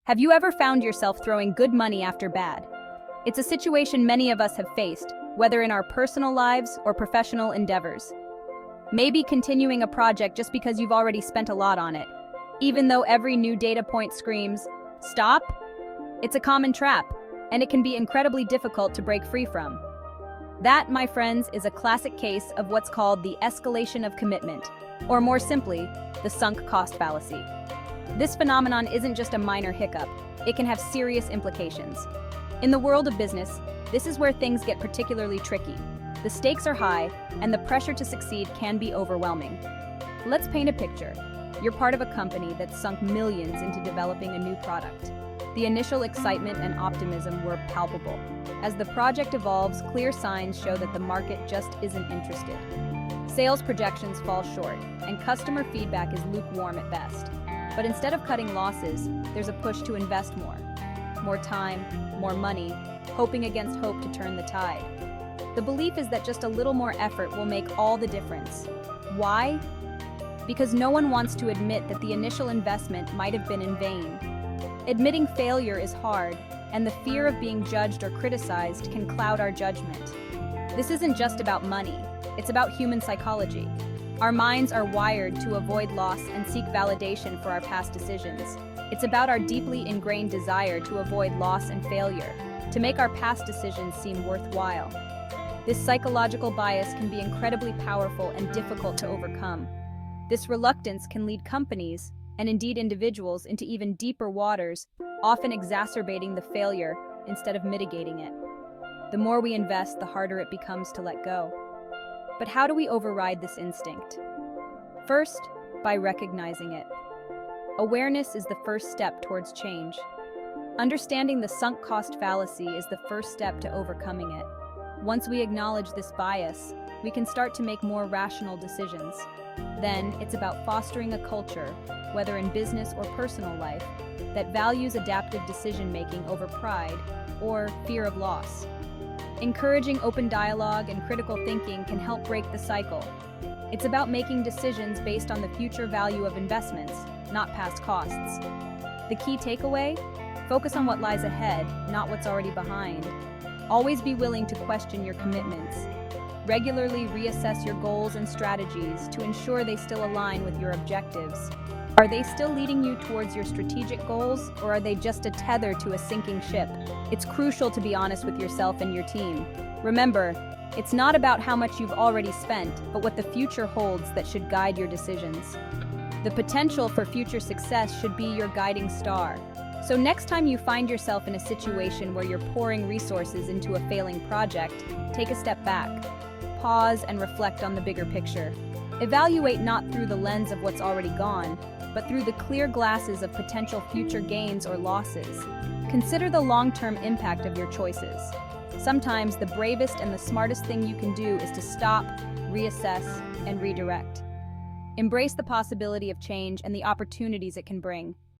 Have you ever found yourself throwing good money after bad? It's a situation many of us have faced, whether in our personal lives or professional endeavors. Maybe continuing a project just because you've already spent a lot on it, even though every new data point screams, "Stop!" It's a common trap, and it can be incredibly difficult to break free from. That, my friends, is a classic case of what's called the escalation of commitment, or more simply, the sunk cost fallacy. This phenomenon isn't just a minor hiccup, it can have serious implications. In the world of business, this is where things get particularly tricky. The stakes are high, and the pressure to succeed can be overwhelming. Let's paint a picture. You're part of a company that's sunk millions into developing a new product. The initial excitement and optimism were palpable. As the project evolves, clear signs show that the market just isn't interested. Sales projections fall short, and customer feedback is lukewarm at best. But instead of cutting losses, there's a push to invest more. More time, more money, hoping against hope to turn the tide. The belief is that just a little more effort will make all the difference. Why? Because no one wants to admit that the initial investment might have been in vain. Admitting failure is hard, and the fear of being judged or criticized can cloud our judgment. This isn't just about money, it's about human psychology. Our minds are wired to avoid loss and seek validation for our past decisions. It's about our deeply ingrained desire to avoid loss and failure, to make our past decisions seem worthwhile. This psychological bias can be incredibly powerful and difficult to overcome. This reluctance can lead companies, and indeed individuals, into even deeper waters, often exacerbating the failure instead of mitigating it. The more we invest, the harder it becomes to let go. But how do we override this instinct? First, by recognizing it. Awareness is the first step towards change. Understanding the sunk cost fallacy is the first step to overcoming it. Once we acknowledge this bias, we can start to make more rational decisions. Then, it's about fostering a culture, whether in business or personal life, that values adaptive decision-making over pride or fear of loss. Encouraging open dialogue and critical thinking can help break the cycle. It's about making decisions based on the future value of investments, not past costs. The key takeaway? Focus on what lies ahead, not what's already behind. Always be willing to question your commitments. Regularly reassess your goals and strategies to ensure they still align with your objectives. Are they still leading you towards your strategic goals, or are they just a tether to a sinking ship? It's crucial to be honest with yourself and your team. Remember, it's not about how much you've already spent, but what the future holds that should guide your decisions. The potential for future success should be your guiding star. So next time you find yourself in a situation where you're pouring resources into a failing project, take a step back. Pause and reflect on the bigger picture. Evaluate not through the lens of what's already gone, but through the clear glasses of potential future gains or losses. Consider the long-term impact of your choices. Sometimes the bravest and the smartest thing you can do is to stop, reassess, and redirect. Embrace the possibility of change and the opportunities it can bring.